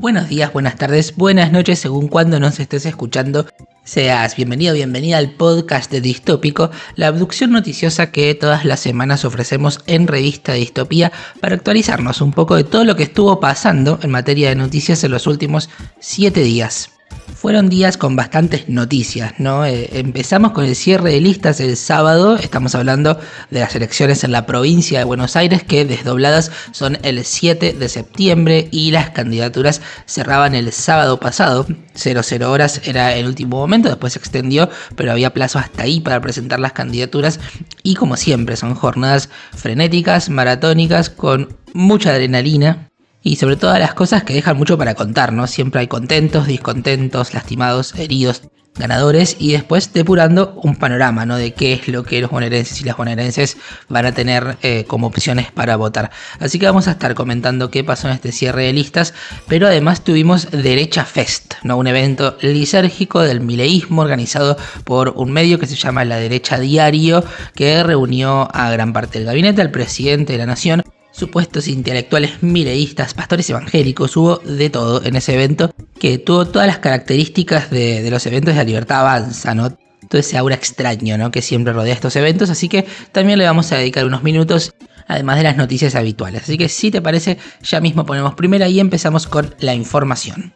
Buenos días, buenas tardes, buenas noches, según cuando nos estés escuchando. Seas bienvenido o bienvenida al podcast de Distópico, la abducción noticiosa que todas las semanas ofrecemos en Revista Distopía para actualizarnos un poco de todo lo que estuvo pasando en materia de noticias en los últimos 7 días. Fueron días con bastantes noticias, ¿no? Empezamos con el cierre de listas el sábado. Estamos hablando de las elecciones en la provincia de Buenos Aires, que desdobladas son el 7 de septiembre y las candidaturas cerraban el sábado pasado. 00 horas era el último momento, después se extendió, pero había plazo hasta ahí para presentar las candidaturas. Y como siempre, son jornadas frenéticas, maratónicas, con mucha adrenalina. Y sobre todo las cosas que dejan mucho para contar, ¿no? Siempre hay contentos, discontentos, lastimados, heridos, ganadores y después depurando un panorama, ¿no? De qué es lo que los bonaerenses y las bonaerenses van a tener como opciones para votar. Así que vamos a estar comentando qué pasó en este cierre de listas, pero además tuvimos Derecha Fest, ¿no? Un evento lisérgico del mileísmo organizado por un medio que se llama La Derecha Diario, que reunió a gran parte del gabinete, al presidente de la nación, supuestos intelectuales mileístas, pastores evangélicos, hubo de todo en ese evento, que tuvo todas las características de los eventos de La Libertad Avanza, ¿no? Todo ese aura extraño, ¿no? Que siempre rodea estos eventos, así que también le vamos a dedicar unos minutos, además de las noticias habituales. Así que si te parece, ya mismo ponemos primera y empezamos con la información.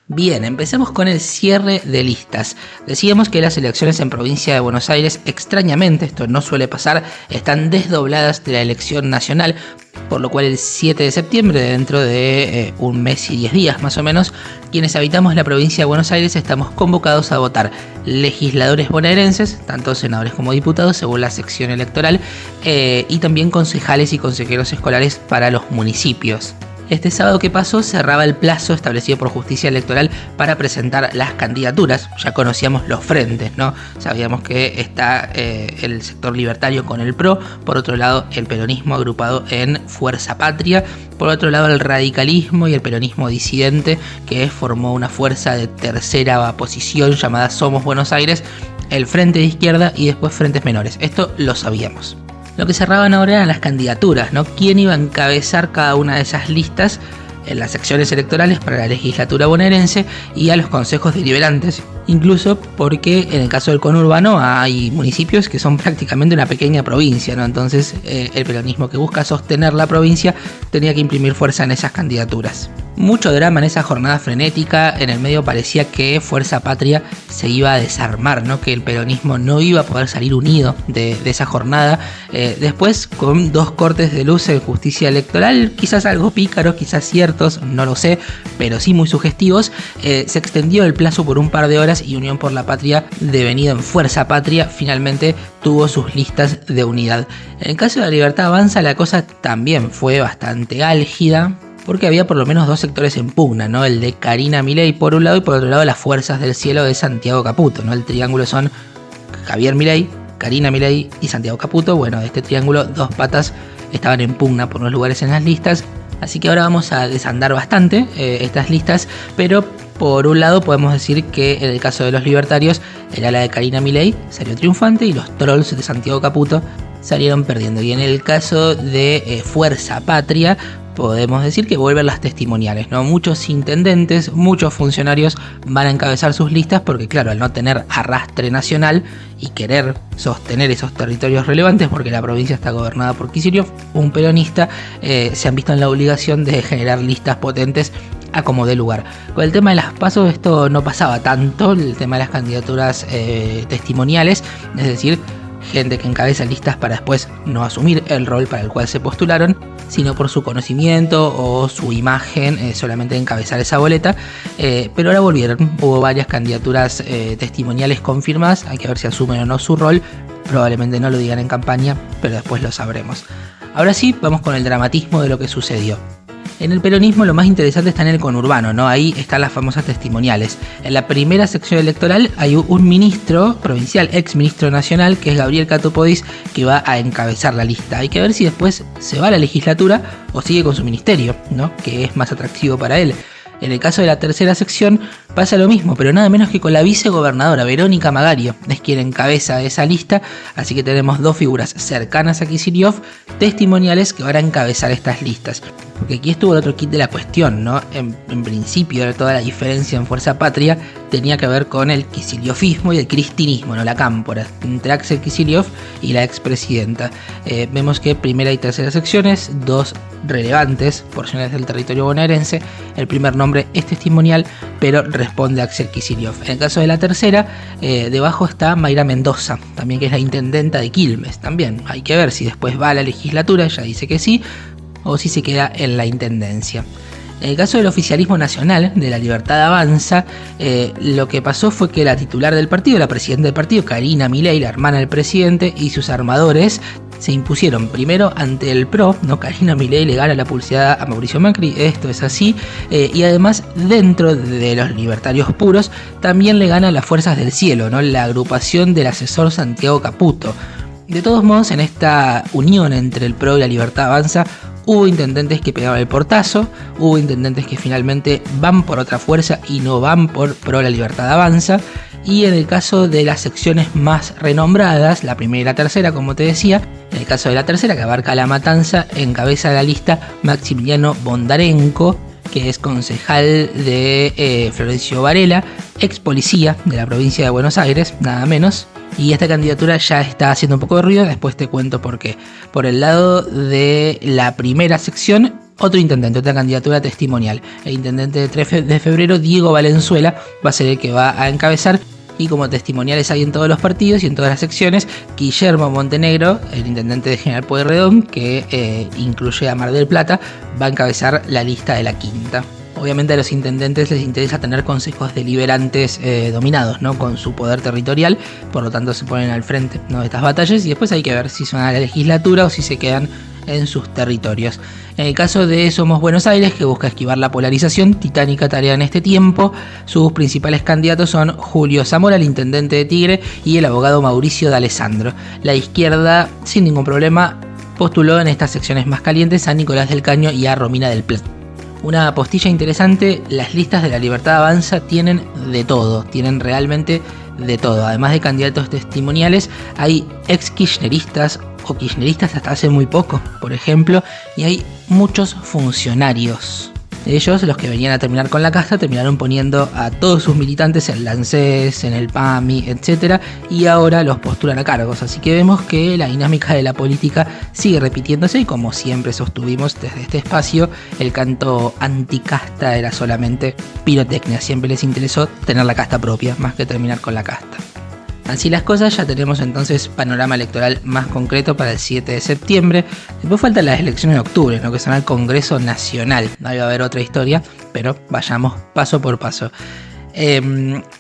Bien, empecemos con el cierre de listas. Decíamos que las elecciones en provincia de Buenos Aires, extrañamente, esto no suele pasar, están desdobladas de la elección nacional, por lo cual el 7 de septiembre, dentro de un mes y 10 días más o menos, quienes habitamos la provincia de Buenos Aires estamos convocados a votar legisladores bonaerenses, tanto senadores como diputados, según la sección electoral, y también concejales y consejeros escolares para los municipios. Este sábado que pasó cerraba el plazo establecido por Justicia Electoral para presentar las candidaturas. Ya conocíamos los frentes, ¿no? Sabíamos que está el sector libertario con el PRO, por otro lado el peronismo agrupado en Fuerza Patria, por otro lado el radicalismo y el peronismo disidente, que formó una fuerza de tercera posición llamada Somos Buenos Aires, el Frente de Izquierda y después frentes menores. Esto lo sabíamos. Lo que cerraban ahora eran las candidaturas, ¿no? ¿Quién iba a encabezar cada una de esas listas en las secciones electorales para la legislatura bonaerense y a los consejos deliberantes? Incluso porque en el caso del conurbano hay municipios que son prácticamente una pequeña provincia, ¿no? Entonces el peronismo que busca sostener la provincia tenía que imprimir fuerza en esas candidaturas. Mucho drama en esa jornada frenética. En el medio parecía que Fuerza Patria se iba a desarmar, ¿no? Que el peronismo no iba a poder salir unido de esa jornada. Después, con 2 cortes de luz en Justicia Electoral, quizás algo pícaros, quizás ciertos, no lo sé, pero sí muy sugestivos, se extendió el plazo por un par de horas y Unión por la Patria, devenido en Fuerza Patria, finalmente tuvo sus listas de unidad. En el caso de La Libertad Avanza, la cosa también fue bastante álgida, porque había por lo menos 2 sectores en pugna, ¿no? El de Karina Milei por un lado y por otro lado las Fuerzas del Cielo de Santiago Caputo, ¿no? El triángulo son Javier Milei, Karina Milei y Santiago Caputo. Bueno, de este triángulo 2 patas estaban en pugna por los lugares en las listas, así que ahora vamos a desandar bastante estas listas, pero por un lado podemos decir que en el caso de los libertarios, el ala de Karina Milei salió triunfante y los trolls de Santiago Caputo salieron perdiendo. Y en el caso de Fuerza Patria, podemos decir que vuelven las testimoniales, ¿no? Muchos intendentes, muchos funcionarios van a encabezar sus listas porque, claro, al no tener arrastre nacional y querer sostener esos territorios relevantes, porque la provincia está gobernada por Kicillof, un peronista, se han visto en la obligación de generar listas potentes a como dé lugar. Con el tema de las PASO esto no pasaba tanto, el tema de las candidaturas testimoniales, es decir, gente que encabeza listas para después no asumir el rol para el cual se postularon, sino por su conocimiento o su imagen, solamente encabezar esa boleta, pero ahora volvieron, hubo varias candidaturas testimoniales confirmadas, hay que ver si asumen o no su rol, probablemente no lo digan en campaña, pero después lo sabremos. Ahora sí, vamos con el dramatismo de lo que sucedió. En el peronismo lo más interesante está en el conurbano, ¿no? Ahí están las famosas testimoniales. En la primera sección electoral hay un ministro provincial, ex ministro nacional, que es Gabriel Catopodis, que va a encabezar la lista. Hay que ver si después se va a la legislatura o sigue con su ministerio, ¿no? Que es más atractivo para él. En el caso de la tercera sección pasa lo mismo, pero nada menos que con la vicegobernadora Verónica Magario, es quien encabeza esa lista, así que tenemos dos figuras cercanas a Kicillof, testimoniales, que van a encabezar estas listas. Porque aquí estuvo el otro kit de la cuestión, ¿no? En principio toda la diferencia en Fuerza Patria tenía que ver con el kiciliofismo y el cristinismo, no la cámpora, entre Axel Kicillof y la expresidenta. Vemos que primera y tercera secciones, dos relevantes porciones del territorio bonaerense. El primer nombre es testimonial, pero responde a Axel Kicillof. En el caso de la tercera, debajo está Mayra Mendoza, también que es la intendenta de Quilmes. También hay que ver si después va a la legislatura, ella dice que sí, o si se queda en la intendencia. En el caso del oficialismo nacional de La Libertad Avanza, lo que pasó fue que la titular del partido, la presidenta del partido, Karina Milei, la hermana del presidente, y sus armadores se impusieron primero ante el PRO, ¿no? Karina Milei le gana la pulseada a Mauricio Macri, esto es así, y además dentro de los libertarios puros también le gana las Fuerzas del Cielo, ¿no? La agrupación del asesor Santiago Caputo. De todos modos, en esta unión entre el PRO y La Libertad Avanza, hubo intendentes que pegaban el portazo, hubo intendentes que finalmente van por otra fuerza y no van por PRO La Libertad Avanza. Y en el caso de las secciones más renombradas, la primera y la tercera, como te decía, en el caso de la tercera, que abarca La Matanza, encabeza la lista Maximiliano Bondarenko, que es concejal de Florencio Varela, ex policía de la provincia de Buenos Aires, nada menos. Y esta candidatura ya está haciendo un poco de ruido, después te cuento por qué. Por el lado de la primera sección, otro intendente, otra candidatura testimonial. El intendente de 3 de febrero, Diego Valenzuela, va a ser el que va a encabezar. Y como testimoniales hay en todos los partidos y en todas las secciones, Guillermo Montenegro, el intendente de General Pueyrredón, que incluye a Mar del Plata, va a encabezar la lista de la quinta. Obviamente a los intendentes les interesa tener consejos deliberantes dominados, ¿no? Con su poder territorial, por lo tanto se ponen al frente, ¿no? de estas batallas, y después hay que ver si son a la legislatura o si se quedan en sus territorios. En el caso de Somos Buenos Aires, que busca esquivar la polarización, titánica tarea en este tiempo, sus principales candidatos son Julio Zamora, el intendente de Tigre, y el abogado Mauricio D'Alessandro. La izquierda, sin ningún problema, postuló en estas secciones más calientes a Nicolás del Caño y a Romina del Plat. Una postilla interesante, las listas de La Libertad Avanza tienen de todo, tienen realmente de todo. Además de candidatos testimoniales, hay ex kirchneristas o kirchneristas hasta hace muy poco, por ejemplo, y hay muchos funcionarios. Ellos, los que venían a terminar con la casta, terminaron poniendo a todos sus militantes en el ANSES, en el PAMI, etc. Y ahora los postulan a cargos. Así que vemos que la dinámica de la política sigue repitiéndose y, como siempre sostuvimos desde este espacio, el canto anticasta era solamente pirotecnia. Siempre les interesó tener la casta propia, más que terminar con la casta. Así las cosas, ya tenemos entonces panorama electoral más concreto para el 7 de septiembre. Después faltan las elecciones de octubre, ¿no? Que son al Congreso Nacional. Ahí va a haber otra historia, pero vayamos paso por paso.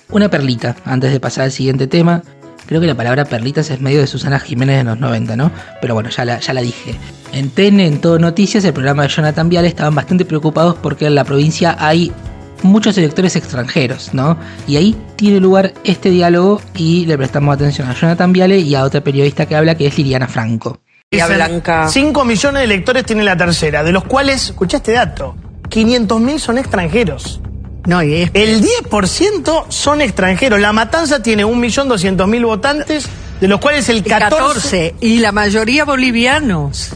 Una perlita, antes de pasar al siguiente tema. Creo que la palabra perlitas es medio de Susana Jiménez de los 90, ¿no? Pero bueno, ya la dije. En TN, en Todo Noticias, el programa de Jonathan Viale, estaban bastante preocupados porque en la provincia hay muchos electores extranjeros, ¿no? Y ahí tiene lugar este diálogo y le prestamos atención a Jonathan Viale y a otra periodista que habla, que es Liliana Franco. Blanca. 5 millones de electores tiene la tercera, de los cuales, escuchá este dato, 500.000 son extranjeros. No, y es... El 10% son extranjeros. La Matanza tiene 1.200.000 votantes, de los cuales el 14... Y la mayoría bolivianos.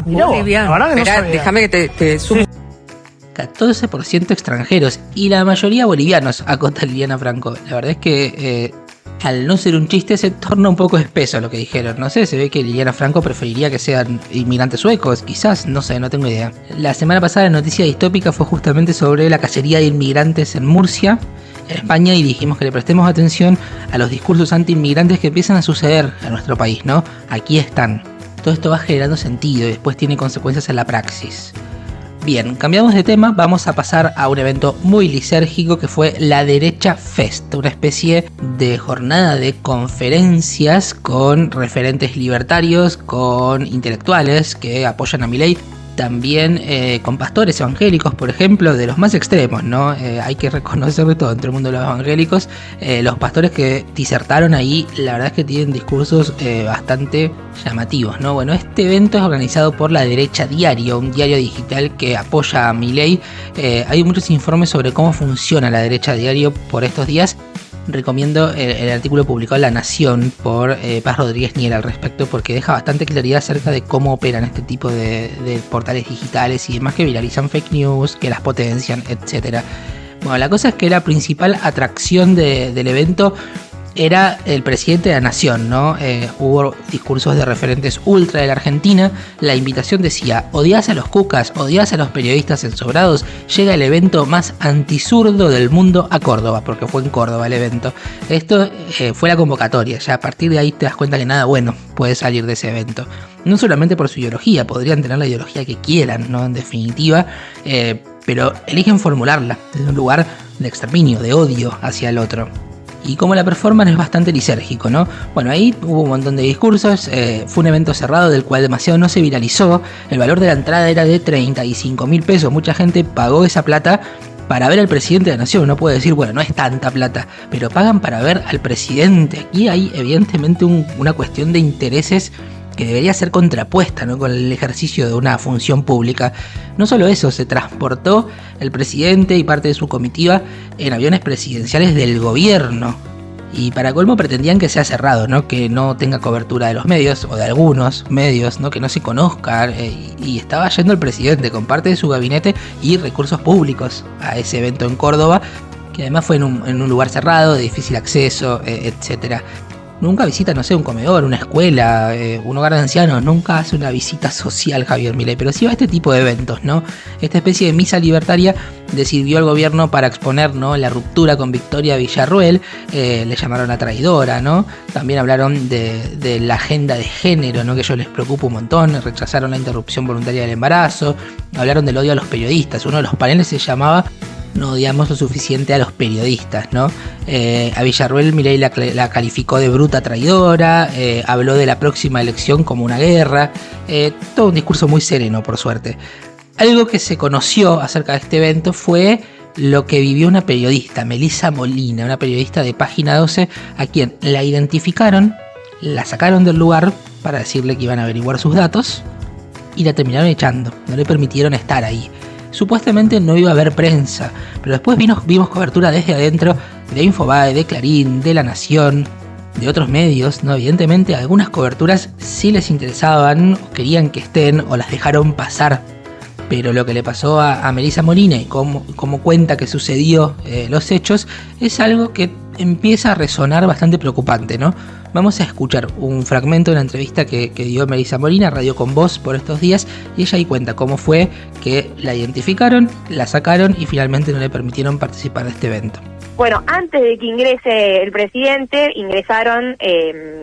Mirá vos, la verdad que no Esperá, sabía. déjame que te sumo. 14% extranjeros y la mayoría bolivianos, acota Liliana Franco. La verdad es que al no ser un chiste se torna un poco espeso lo que dijeron. No sé, se ve que Liliana Franco preferiría que sean inmigrantes suecos, quizás, no sé, no tengo idea. La semana pasada la noticia distópica fue justamente sobre la cacería de inmigrantes en Murcia, en España, y dijimos que le prestemos atención a los discursos anti-inmigrantes que empiezan a suceder en nuestro país, ¿no? Aquí están. Todo esto va generando sentido y después tiene consecuencias en la praxis. Bien, cambiamos de tema, vamos a pasar a un evento muy lisérgico que fue la Derecha Fest, una especie de jornada de conferencias con referentes libertarios, con intelectuales que apoyan a Milei también con pastores evangélicos, por ejemplo, de los más extremos, ¿no? Hay que reconocer de todo entre el mundo de los evangélicos. Los pastores que disertaron ahí, la verdad es que tienen discursos bastante llamativos, ¿no? Bueno, este evento es organizado por La Derecha Diario, un diario digital que apoya a Milei. Hay muchos informes sobre cómo funciona La Derecha Diario por estos días. Recomiendo el artículo publicado en La Nación por Paz Rodríguez Niel al respecto, porque deja bastante claridad acerca de cómo operan este tipo de portales digitales y demás que viralizan fake news, que las potencian, etc. Bueno, la cosa es que la principal atracción del evento era el presidente de la nación, ¿no? Hubo discursos de referentes ultra de la Argentina. La invitación decía: odias a los cucas, odias a los periodistas ensobrados, llega el evento más antisurdo del mundo a Córdoba, porque fue en Córdoba el evento. Esto fue la convocatoria, ya a partir de ahí te das cuenta que nada bueno puede salir de ese evento. No solamente por su ideología, podrían tener la ideología que quieran, ¿no? En definitiva, pero eligen formularla desde un lugar de exterminio, de odio hacia el otro. Y como la performance es bastante lisérgico, ¿no? Bueno, ahí hubo un montón de discursos, fue un evento cerrado del cual demasiado no se viralizó. El valor de la entrada era de 35.000 pesos, mucha gente pagó esa plata para ver al presidente de la nación. Uno puede decir, bueno, no es tanta plata, pero pagan para ver al presidente. Aquí hay evidentemente una cuestión de intereses que debería ser contrapuesta, ¿no? Con el ejercicio de una función pública. No solo eso, se transportó el presidente y parte de su comitiva en aviones presidenciales del gobierno. Y para colmo pretendían que sea cerrado, ¿no? Que no tenga cobertura de los medios, o de algunos medios, ¿no? Que no se conozca. Y estaba yendo el presidente con parte de su gabinete y recursos públicos a ese evento en Córdoba, que además fue en un lugar cerrado, de difícil acceso, etcétera. Nunca visita, no sé, un comedor, una escuela, un hogar de ancianos. Nunca hace una visita social Javier Milei, pero sí va a este tipo de eventos, ¿no? Esta especie de misa libertaria le sirvió al gobierno para exponer, ¿no? La ruptura con Victoria Villarruel. Le llamaron a traidora, ¿no? También hablaron de la agenda de género, ¿no? Que a ellos les preocupa un montón. Rechazaron la interrupción voluntaria del embarazo. Hablaron del odio a los periodistas. Uno de los paneles se llamaba "No odiamos lo suficiente a los periodistas", ¿no? A Villarruel Milei la calificó de bruta traidora, habló de la próxima elección como una guerra, todo un discurso muy sereno, por suerte. Algo que se conoció acerca de este evento fue lo que vivió una periodista, Melissa Molina, una periodista de Página 12, a quien la identificaron, la sacaron del lugar para decirle que iban a averiguar sus datos y la terminaron echando, no le permitieron estar ahí. Supuestamente no iba a haber prensa, pero después vimos cobertura desde adentro de Infobae, de Clarín, de La Nación, de otros medios, ¿no? Evidentemente algunas coberturas sí les interesaban, o querían que estén, o las dejaron pasar. Pero lo que le pasó a Melissa Molina y cómo cuenta que sucedió los hechos es algo que empieza a resonar bastante preocupante, ¿no? Vamos a escuchar un fragmento de una entrevista que dio Melissa Molina, Radio Con Voz, por estos días, y ella ahí cuenta cómo fue que la identificaron, la sacaron y finalmente no le permitieron participar de este evento. Bueno, antes de que ingrese el presidente, ingresaron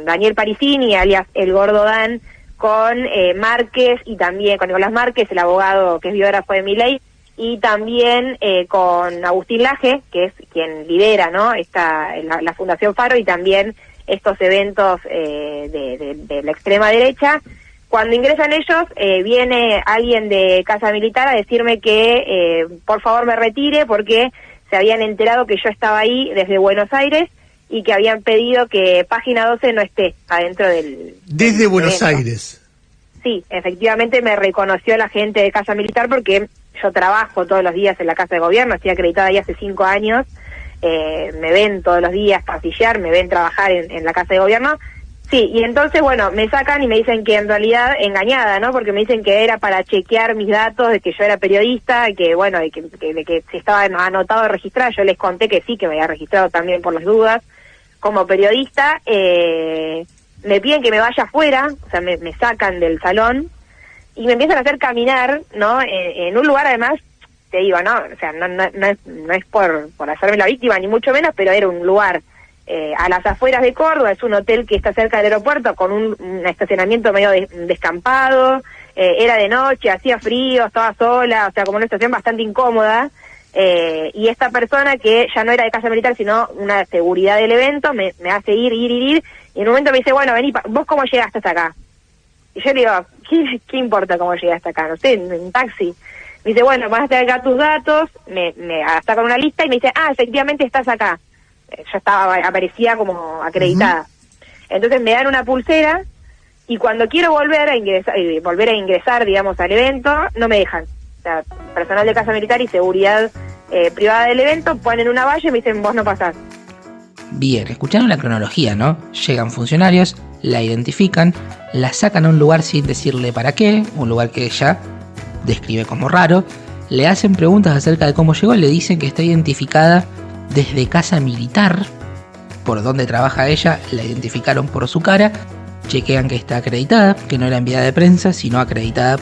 Daniel Parisini, alias El Gordo Dan, con Márquez y también con Nicolás Márquez, el abogado que es biógrafo de Milei, y también con Agustín Laje, que es quien lidera, ¿no? la Fundación Faro y también estos eventos de la extrema derecha. Cuando ingresan ellos, viene alguien de Casa Militar a decirme que por favor me retire porque se habían enterado que yo estaba ahí desde Buenos Aires y que habían pedido que Página 12 no esté adentro del... Desde Buenos Aires. Sí, efectivamente me reconoció la gente de Casa Militar porque yo trabajo todos los días en la Casa de Gobierno, estoy acreditada ahí hace 5 años, me ven todos los días pasillar, me ven trabajar en la Casa de Gobierno. Sí, y entonces, bueno, me sacan y me dicen que en realidad, engañada, ¿no? Porque me dicen que era para chequear mis datos, de que yo era periodista, y que, bueno, de que si estaba anotado registrado. Yo les conté que sí, que me había registrado también por las dudas como periodista. Me piden que me vaya afuera, o sea, me sacan del salón y me empiezan a hacer caminar, ¿no? En un lugar, además, te digo, ¿no? O sea, no es por hacerme la víctima, ni mucho menos, pero era un lugar a las afueras de Córdoba, es un hotel que está cerca del aeropuerto, con un estacionamiento medio descampado, era de noche, hacía frío, estaba sola, o sea, como una situación bastante incómoda. Y esta persona, que ya no era de Casa Militar, sino una seguridad del evento, me hace ir, y en un momento me dice, bueno, vení, ¿vos cómo llegaste hasta acá? Y yo le digo, ¿qué importa cómo llegué hasta acá? No sé, en taxi. Me dice, bueno, vas a tener acá tus datos, me saca con una lista y me dice, efectivamente estás acá. Yo aparecía como acreditada. Entonces me dan una pulsera y cuando quiero volver a ingresar, digamos, al evento, no me dejan. O sea, personal de Casa Militar y seguridad privada del evento ponen una valla y me dicen, vos no pasás. Bien, escucharon la cronología, ¿no? Llegan funcionarios, la identifican, la sacan a un lugar sin decirle para qué, un lugar que ella describe como raro, le hacen preguntas acerca de cómo llegó, le dicen que está identificada desde Casa Militar, por donde trabaja ella, la identificaron por su cara, chequean que está acreditada, que no era enviada de prensa, sino acreditada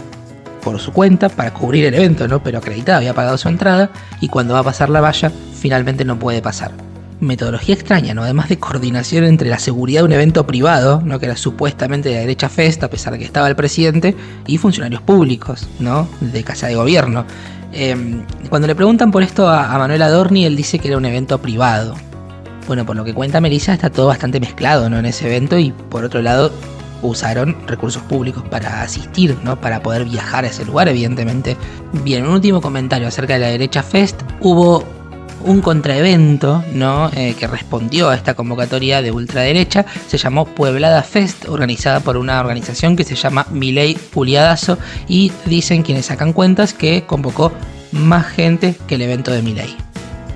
por su cuenta para cubrir el evento, ¿no? Pero acreditada, había pagado su entrada y cuando va a pasar la valla, finalmente no puede pasar. Metodología extraña, ¿no? Además de coordinación entre la seguridad de un evento privado, ¿no? Que era supuestamente de la derecha fest, a pesar de que estaba el presidente, y funcionarios públicos, ¿no? De Casa de Gobierno. Cuando le preguntan por esto a Manuel Adorni, él dice que era un evento privado. Bueno, por lo que cuenta Melissa, está todo bastante mezclado, ¿no? En ese evento, y por otro lado usaron recursos públicos para asistir, ¿no? Para poder viajar a ese lugar, evidentemente. Bien, un último comentario acerca de la derecha fest. Hubo un contraevento, ¿no? Que respondió a esta convocatoria de ultraderecha. Se llamó Pueblada Fest, organizada por una organización que se llama Milei Puliadazo, y dicen quienes sacan cuentas que convocó más gente que el evento de Milei.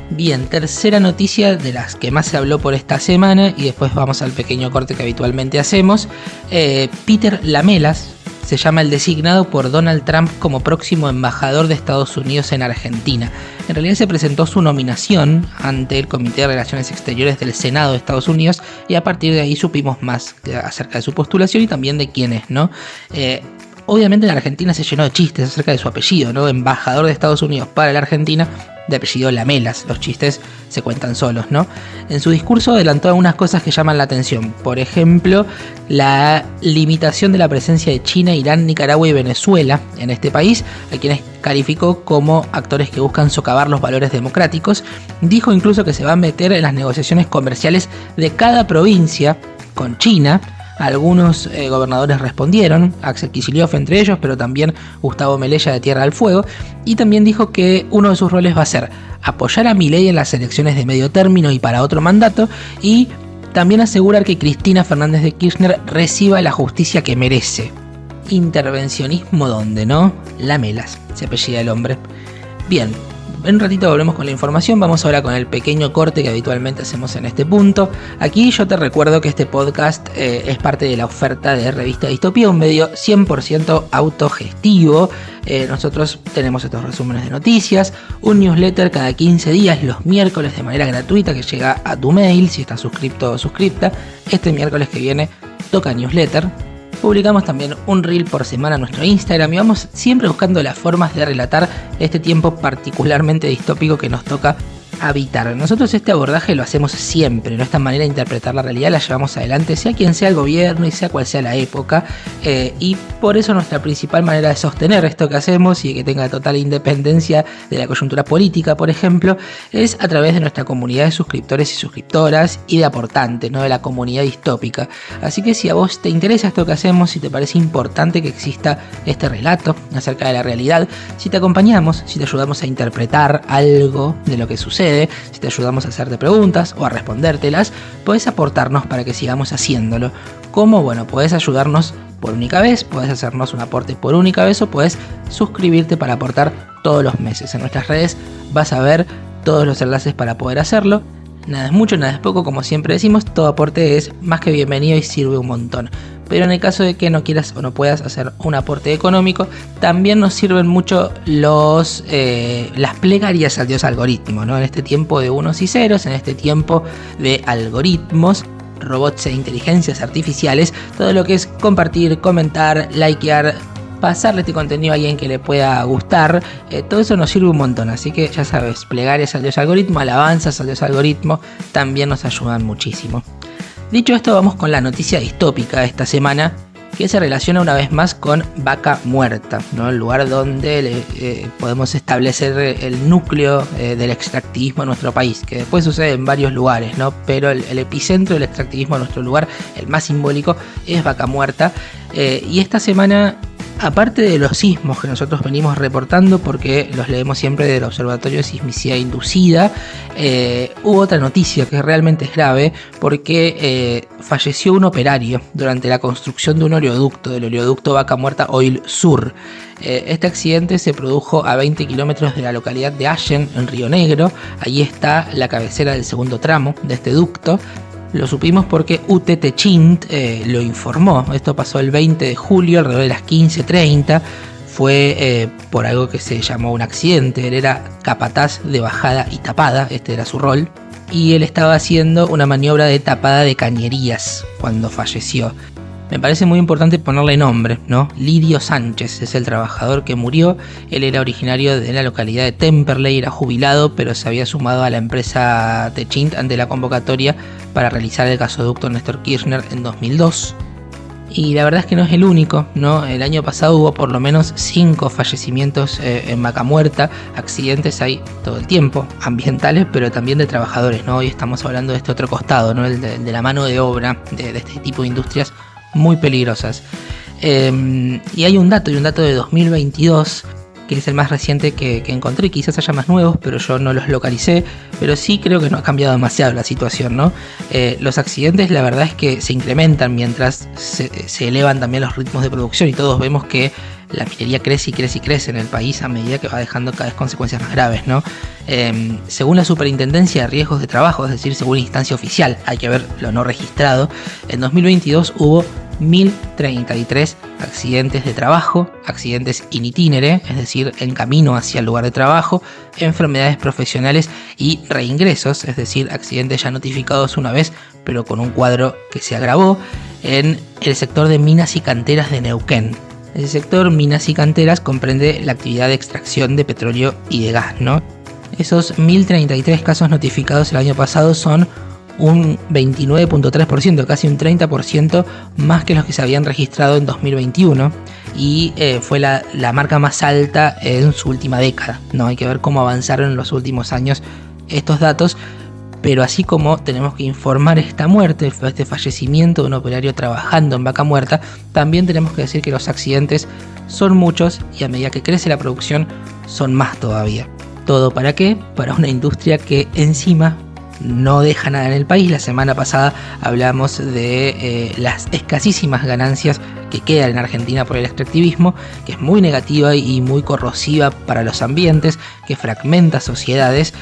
Bien, tercera noticia de las que más se habló por esta semana, y después vamos al pequeño corte que habitualmente hacemos. Peter Lamelas se llama el designado por Donald Trump como próximo embajador de Estados Unidos en Argentina. En realidad se presentó su nominación ante el Comité de Relaciones Exteriores del Senado de Estados Unidos, y a partir de ahí supimos más acerca de su postulación y también de quién es, ¿no? Obviamente en Argentina se llenó de chistes acerca de su apellido, ¿no? Embajador de Estados Unidos para la Argentina, de apellido Lamelas. Los chistes se cuentan solos, ¿no? En su discurso adelantó algunas cosas que llaman la atención. Por ejemplo, la limitación de la presencia de China, Irán, Nicaragua y Venezuela en este país, a quienes calificó como actores que buscan socavar los valores democráticos. Dijo incluso que se va a meter en las negociaciones comerciales de cada provincia con China. Algunos gobernadores respondieron, Axel Kicillof entre ellos, pero también Gustavo Melella de Tierra del Fuego, y también dijo que uno de sus roles va a ser apoyar a Milei en las elecciones de medio término y para otro mandato, y también asegurar que Cristina Fernández de Kirchner reciba la justicia que merece. Intervencionismo donde, ¿no? Lamelas, se apellida el hombre. Bien. En un ratito volvemos con la información, vamos ahora con el pequeño corte que habitualmente hacemos en este punto. Aquí yo te recuerdo que este podcast es parte de la oferta de Revista Distopía, un medio 100% autogestivo. Nosotros tenemos estos resúmenes de noticias, un newsletter cada 15 días, los miércoles de manera gratuita que llega a tu mail si estás suscripto o suscripta. Este miércoles que viene toca newsletter. Publicamos también un reel por semana en nuestro Instagram y vamos siempre buscando las formas de relatar este tiempo particularmente distópico que nos toca habitar. Nosotros este abordaje lo hacemos siempre, ¿no? Esta manera de interpretar la realidad la llevamos adelante, sea quien sea el gobierno y sea cual sea la época, y por eso nuestra principal manera de sostener esto que hacemos y que tenga total independencia de la coyuntura política, por ejemplo, es a través de nuestra comunidad de suscriptores y suscriptoras y de aportantes, ¿no? De la comunidad distópica. Así que si a vos te interesa esto que hacemos, si te parece importante que exista este relato acerca de la realidad, si te acompañamos, si te ayudamos a interpretar algo de lo que sucede, si te ayudamos a hacerte preguntas o a respondértelas, podés aportarnos para que sigamos haciéndolo. ¿Cómo? Bueno, podés ayudarnos por única vez, podés hacernos un aporte por única vez o podés suscribirte para aportar todos los meses. En nuestras redes vas a ver todos los enlaces para poder hacerlo. Nada es mucho, nada es poco, como siempre decimos, todo aporte es más que bienvenido y sirve un montón. Pero en el caso de que no quieras o no puedas hacer un aporte económico, también nos sirven mucho las plegarias al dios algoritmo, ¿no? En este tiempo de unos y ceros, en este tiempo de algoritmos, robots e inteligencias artificiales, todo lo que es compartir, comentar, likear, pasarle este contenido a alguien que le pueda gustar, todo eso nos sirve un montón. Así que ya sabes, plegarias al dios algoritmo, alabanzas al dios algoritmo, también nos ayudan muchísimo. Dicho esto, vamos con la noticia distópica de esta semana, que se relaciona una vez más con Vaca Muerta, ¿no? El lugar donde podemos establecer el núcleo del extractivismo en nuestro país, que después sucede en varios lugares, ¿no? Pero el epicentro del extractivismo en nuestro lugar, el más simbólico, es Vaca Muerta. Y esta semana, aparte de los sismos que nosotros venimos reportando, porque los leemos siempre del Observatorio de Sismicidad Inducida, hubo otra noticia que realmente es grave, porque falleció un operario durante la construcción de un oleoducto, del oleoducto Vaca Muerta Oil Sur. Este accidente se produjo a 20 kilómetros de la localidad de Allen, en Río Negro. Allí está la cabecera del segundo tramo de este ducto. Lo supimos porque UT Techint lo informó. Esto pasó el 20 de julio, alrededor de las 15:30. Fue por algo que se llamó un accidente. Él era capataz de bajada y tapada, este era su rol. Y él estaba haciendo una maniobra de tapada de cañerías cuando falleció. Me parece muy importante ponerle nombre, ¿no? Lidio Sánchez es el trabajador que murió. Él era originario de la localidad de Temperley, era jubilado, pero se había sumado a la empresa Techint ante la convocatoria para realizar el gasoducto Néstor Kirchner en 2002. Y la verdad es que no es el único, ¿no? El año pasado hubo por lo menos 5 fallecimientos en Vaca Muerta. Accidentes hay todo el tiempo, ambientales, pero también de trabajadores, ¿no? Hoy estamos hablando de este otro costado, ¿no? El de la mano de obra de este tipo de industrias muy peligrosas. Y hay un dato de 2022, que es el más reciente que encontré. Quizás haya más nuevos, pero yo no los localicé. Pero sí creo que no ha cambiado demasiado la situación, ¿no? Los accidentes, la verdad es que se incrementan mientras se elevan también los ritmos de producción, y todos vemos que la minería crece y crece y crece en el país a medida que va dejando cada vez consecuencias más graves, ¿no? Según la Superintendencia de Riesgos de Trabajo, es decir, según la instancia oficial, hay que ver lo no registrado, en 2022 hubo 1033 accidentes de trabajo, accidentes in itinere, es decir, en camino hacia el lugar de trabajo, enfermedades profesionales y reingresos, es decir, accidentes ya notificados una vez, pero con un cuadro que se agravó, en el sector de minas y canteras de Neuquén. Ese sector, minas y canteras, comprende la actividad de extracción de petróleo y de gas, ¿no? Esos 1033 casos notificados el año pasado son un 29.3%, casi un 30% más que los que se habían registrado en 2021, y fue la marca más alta en su última década, ¿no? Hay que ver cómo avanzaron en los últimos años estos datos, pero así como tenemos que informar esta muerte, este fallecimiento de un operario trabajando en Vaca Muerta, también tenemos que decir que los accidentes son muchos, y a medida que crece la producción son más todavía. ¿Todo para qué? Para una industria que encima no deja nada en el país. La semana pasada hablamos de las escasísimas ganancias que quedan en Argentina por el extractivismo, que es muy negativa y muy corrosiva para los ambientes, que fragmenta sociedades,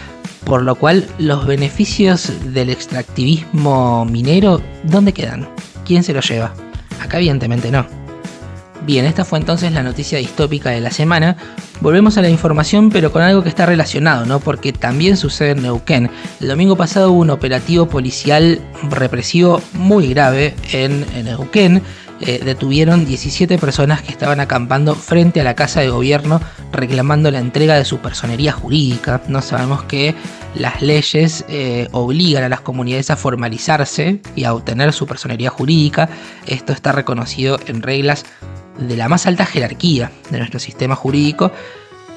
por lo cual los beneficios del extractivismo minero, ¿dónde quedan? ¿Quién se los lleva? Acá evidentemente no. Bien, esta fue entonces la noticia distópica de la semana. Volvemos a la información, pero con algo que está relacionado, ¿no? Porque también sucede en Neuquén. El domingo pasado hubo un operativo policial represivo muy grave en Neuquén. Detuvieron 17 personas que estaban acampando frente a la Casa de Gobierno reclamando la entrega de su personería jurídica. No sabemos que las leyes obligan a las comunidades a formalizarse y a obtener su personería jurídica. Esto está reconocido en reglas de la más alta jerarquía de nuestro sistema jurídico,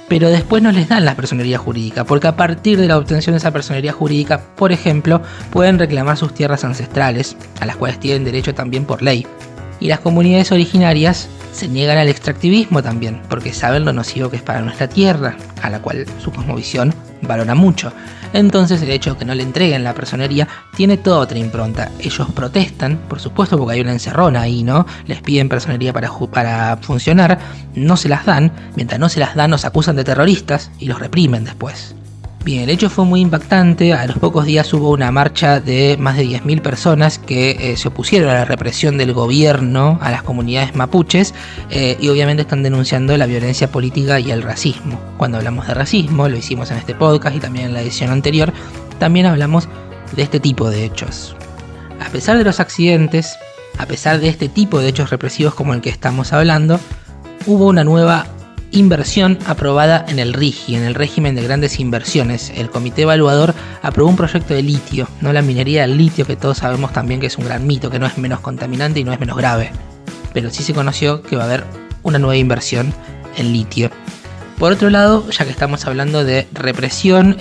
pero después no les dan la personería jurídica, porque a partir de la obtención de esa personería jurídica, por ejemplo, pueden reclamar sus tierras ancestrales, a las cuales tienen derecho también por ley. Y las comunidades originarias se niegan al extractivismo también, porque saben lo nocivo que es para nuestra tierra, a la cual su cosmovisión valora mucho. Entonces el hecho de que no le entreguen la personería tiene toda otra impronta. Ellos protestan, por supuesto, porque hay una encerrona ahí, ¿no? Les piden personería para funcionar, no se las dan. Mientras no se las dan, nos acusan de terroristas y los reprimen después. Bien, el hecho fue muy impactante. A los pocos días hubo una marcha de más de 10.000 personas que se opusieron a la represión del gobierno a las comunidades mapuches, y obviamente están denunciando la violencia política y el racismo. Cuando hablamos de racismo, lo hicimos en este podcast y también en la edición anterior, también hablamos de este tipo de hechos. A pesar de los accidentes, a pesar de este tipo de hechos represivos como el que estamos hablando, hubo una nueva inversión aprobada en el RIGI, en el régimen de grandes inversiones. El comité evaluador aprobó un proyecto de litio, no la minería del litio, que todos sabemos también que es un gran mito, que no es menos contaminante y no es menos grave. pero sí se conoció que va a haber una nueva inversión en litio. Por otro lado, ya que estamos hablando de represión,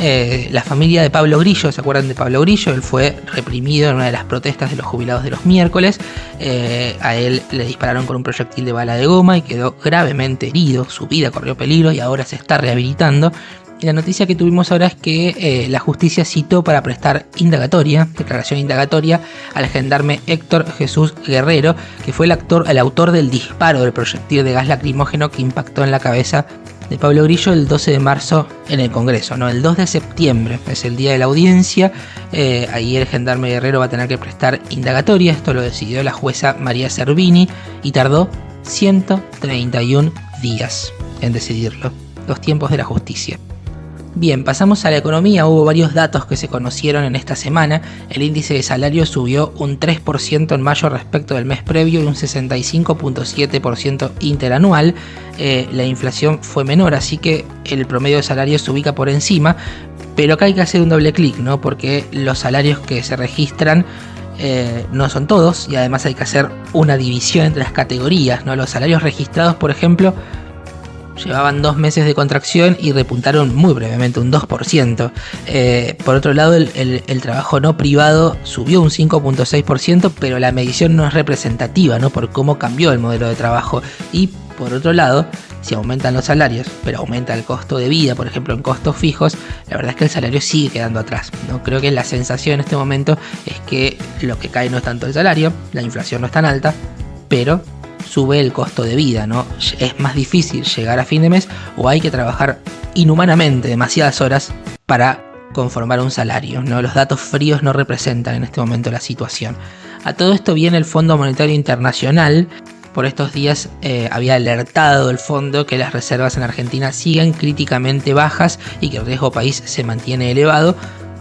la familia de Pablo Grillo, ¿se acuerdan de Pablo Grillo? Él fue reprimido en una de las protestas de los jubilados de los miércoles. A él le dispararon con un proyectil de bala de goma y quedó gravemente herido. Su vida corrió peligro y ahora se está rehabilitando. Y la noticia que tuvimos ahora es que la justicia citó para prestar declaración indagatoria al gendarme Héctor Jesús Guerrero, que fue el autor del disparo del proyectil de gas lacrimógeno que impactó en la cabeza de Pablo Grillo el 12 de marzo en el Congreso, ¿no? El 2 de septiembre es el día de la audiencia. Ahí el gendarme Guerrero va a tener que prestar indagatoria. Esto lo decidió la jueza María Servini y tardó 131 días en decidirlo. Los tiempos de la justicia. Bien, pasamos a la economía. Hubo varios datos que se conocieron en esta semana. El índice de salario subió un 3% en mayo respecto del mes previo y un 65.7% interanual. La inflación fue menor, así que el promedio de salario se ubica por encima. Pero acá hay que hacer un doble clic, ¿no? Porque los salarios que se registran no son todos y además hay que hacer una división entre las categorías, ¿no? Los salarios registrados, por ejemplo, llevaban 2 meses de contracción y repuntaron muy brevemente, un 2%. Por otro lado, el trabajo no privado subió un 5.6%, pero la medición no es representativa, ¿no? Por cómo cambió el modelo de trabajo. Y por otro lado, si aumentan los salarios, pero aumenta el costo de vida, por ejemplo en costos fijos, la verdad es que el salario sigue quedando atrás, ¿no? Creo que la sensación en este momento es que lo que cae no es tanto el salario, la inflación no es tan alta, pero sube el costo de vida, ¿no? Es más difícil llegar a fin de mes o hay que trabajar inhumanamente demasiadas horas para conformar un salario, ¿no? Los datos fríos no representan en este momento la situación. A todo esto viene el Fondo Monetario Internacional. Por estos días había alertado el fondo que las reservas en Argentina siguen críticamente bajas y que el riesgo país se mantiene elevado.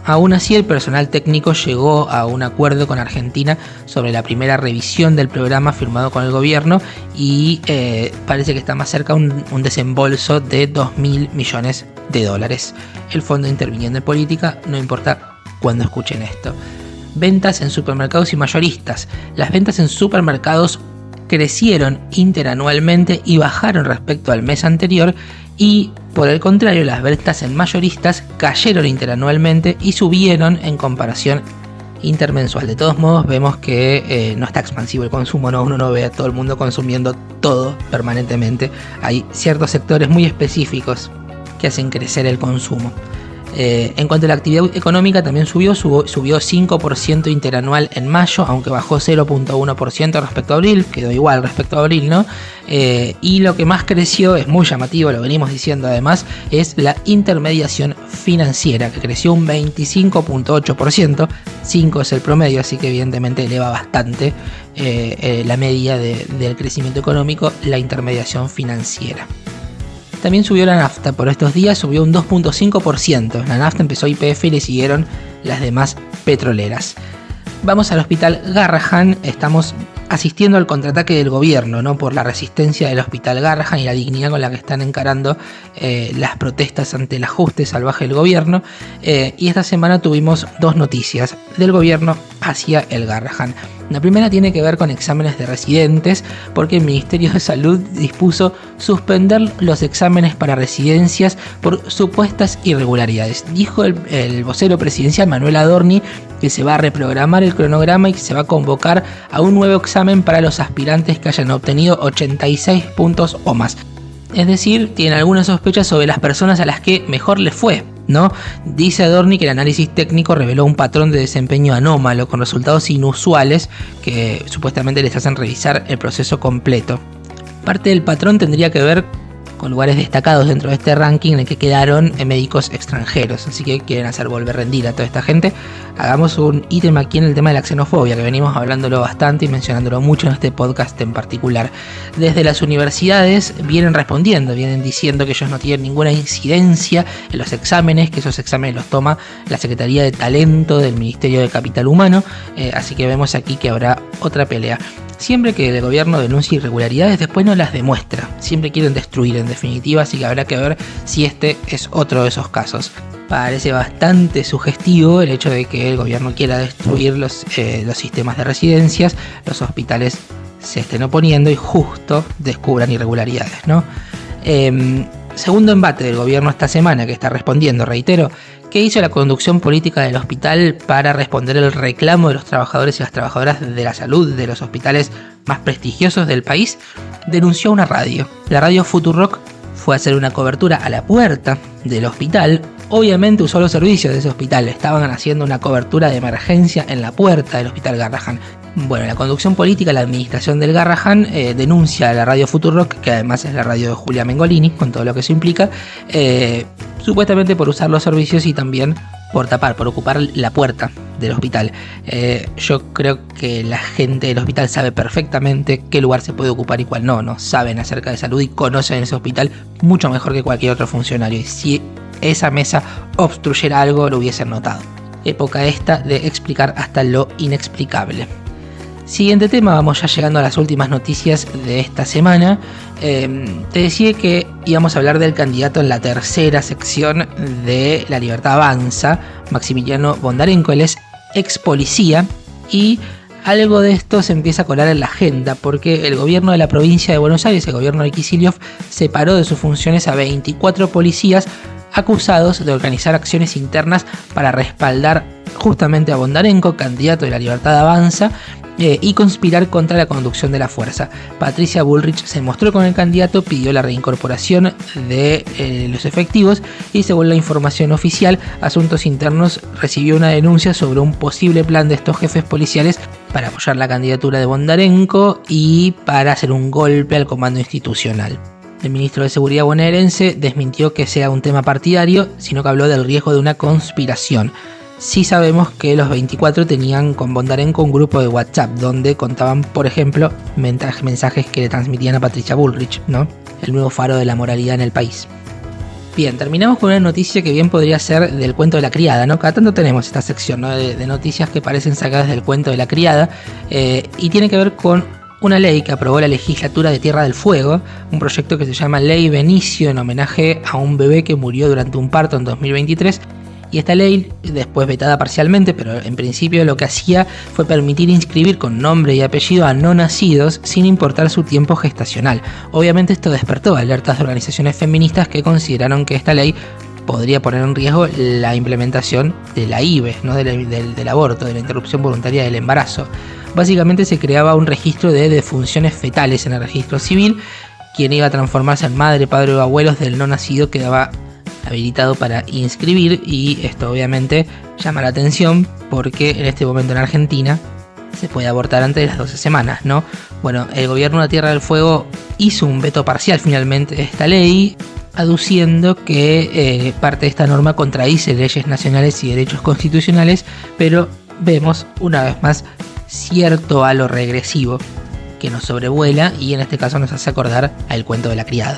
Aún así, el personal técnico llegó a un acuerdo con Argentina sobre la primera revisión del programa firmado con el gobierno y parece que está más cerca un desembolso de 2.000 millones de dólares. El fondo interviniendo en política, no importa cuándo escuchen esto. Ventas en supermercados y mayoristas. Las ventas en supermercados crecieron interanualmente y bajaron respecto al mes anterior, y por el contrario las ventas en mayoristas cayeron interanualmente y subieron en comparación intermensual. De todos modos vemos que no está expansivo el consumo, ¿no? Uno no ve a todo el mundo consumiendo todo permanentemente. Hay ciertos sectores muy específicos que hacen crecer el consumo. En cuanto a la actividad económica también subió 5% interanual en mayo, aunque bajó 0.1% respecto a abril, quedó igual respecto a abril, ¿no? Y lo que más creció, es muy llamativo, lo venimos diciendo además, es la intermediación financiera, que creció un 25.8%, 5 es el promedio, así que evidentemente eleva bastante la media del crecimiento económico, la intermediación financiera. También subió la nafta, por estos días subió un 2.5%. La nafta empezó YPF y le siguieron las demás petroleras. Vamos al hospital Garrahan, estamos asistiendo al contraataque del gobierno, ¿no? Por la resistencia del hospital Garrahan y la dignidad con la que están encarando las protestas ante el ajuste salvaje del gobierno. Y esta semana tuvimos 2 noticias del gobierno hacia el Garrahan. La primera tiene que ver con exámenes de residentes, porque el Ministerio de Salud dispuso suspender los exámenes para residencias por supuestas irregularidades. Dijo el vocero presidencial Manuel Adorni que se va a reprogramar el cronograma y que se va a convocar a un nuevo examen para los aspirantes que hayan obtenido 86 puntos o más. Es decir, tienen algunas sospechas sobre las personas a las que mejor les fue, ¿no? Dice Adorni que el análisis técnico reveló un patrón de desempeño anómalo con resultados inusuales que supuestamente les hacen revisar el proceso completo. Parte del patrón tendría que ver con lugares destacados dentro de este ranking en el que quedaron médicos extranjeros, así que quieren hacer volver rendir a toda esta gente. Hagamos un ítem aquí en el tema de la xenofobia, que venimos hablándolo bastante y mencionándolo mucho en este podcast en particular. Desde las universidades vienen respondiendo, vienen diciendo que ellos no tienen ninguna incidencia en los exámenes, que esos exámenes los toma la Secretaría de Talento del Ministerio de Capital Humano, así que vemos aquí que habrá otra pelea. Siempre que el gobierno denuncia irregularidades, después no las demuestra. Siempre quieren destruir en definitiva, así que habrá que ver si este es otro de esos casos. Parece bastante sugestivo el hecho de que el gobierno quiera destruir los sistemas de residencias. Los hospitales se estén oponiendo y justo descubran irregularidades, ¿no? Segundo embate del gobierno esta semana que está respondiendo, reitero, ¿qué hizo la conducción política del hospital para responder el reclamo de los trabajadores y las trabajadoras de la salud de los hospitales más prestigiosos del país? Denunció una radio. La radio Futurock fue a hacer una cobertura a la puerta del hospital. Obviamente usó los servicios de ese hospital. Estaban haciendo una cobertura de emergencia en la puerta del hospital Garrahan. Bueno, la conducción política, la administración del Garrahan denuncia a la radio Futurock, que además es la radio de Julia Mengolini, con todo lo que eso implica, supuestamente por usar los servicios y también por ocupar la puerta del hospital. Yo creo que la gente del hospital sabe perfectamente qué lugar se puede ocupar y cuál no saben acerca de salud y conocen ese hospital mucho mejor que cualquier otro funcionario. Y si esa mesa obstruyera algo, lo hubiesen notado. Época esta de explicar hasta lo inexplicable. Siguiente tema, vamos ya llegando a las últimas noticias de esta semana. Te decía que íbamos a hablar del candidato en la tercera sección de La Libertad Avanza, Maximiliano Bondarenko. Él es ex policía y algo de esto se empieza a colar en la agenda porque el gobierno de la provincia de Buenos Aires, el gobierno de Kicillof, separó de sus funciones a 24 policías acusados de organizar acciones internas para respaldar justamente a Bondarenko, candidato de La Libertad Avanza, y conspirar contra la conducción de la fuerza. Patricia Bullrich se mostró con el candidato, pidió la reincorporación de los efectivos y, según la información oficial, Asuntos Internos recibió una denuncia sobre un posible plan de estos jefes policiales para apoyar la candidatura de Bondarenko y para hacer un golpe al comando institucional. El ministro de Seguridad bonaerense desmintió que sea un tema partidario, sino que habló del riesgo de una conspiración. Sí sabemos que los 24 tenían con Bondarenko un grupo de WhatsApp donde contaban, por ejemplo, mensajes que le transmitían a Patricia Bullrich, ¿no? El nuevo faro de la moralidad en el país. Bien, terminamos con una noticia que bien podría ser del cuento de la criada, ¿no? Cada tanto tenemos esta sección, ¿no? de noticias que parecen sacadas del cuento de la criada y tiene que ver con una ley que aprobó la legislatura de Tierra del Fuego, un proyecto que se llama Ley Benicio en homenaje a un bebé que murió durante un parto en 2023. Y esta ley, después vetada parcialmente, pero en principio lo que hacía fue permitir inscribir con nombre y apellido a no nacidos sin importar su tiempo gestacional. Obviamente esto despertó alertas de organizaciones feministas que consideraron que esta ley podría poner en riesgo la implementación de la IVE, ¿no? del aborto, de la interrupción voluntaria del embarazo. Básicamente se creaba un registro de defunciones fetales en el registro civil. Quien iba a transformarse en madre, padre o abuelos del no nacido quedaba habilitado para inscribir, y esto obviamente llama la atención porque en este momento en Argentina se puede abortar antes de las 12 semanas, ¿no? Bueno, el gobierno de Tierra del Fuego hizo un veto parcial finalmente de esta ley, aduciendo que parte de esta norma contradice leyes nacionales y derechos constitucionales, pero vemos una vez más cierto halo regresivo que nos sobrevuela y en este caso nos hace acordar al cuento de la criada.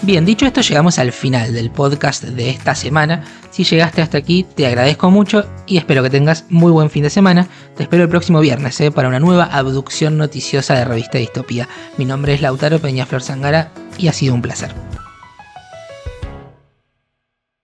Bien, dicho esto, llegamos al final del podcast de esta semana. Si llegaste hasta aquí, te agradezco mucho y espero que tengas muy buen fin de semana. Te espero el próximo viernes para una nueva abducción noticiosa de Revista Distopía. Mi nombre es Lautaro Peñaflor Zangara y ha sido un placer.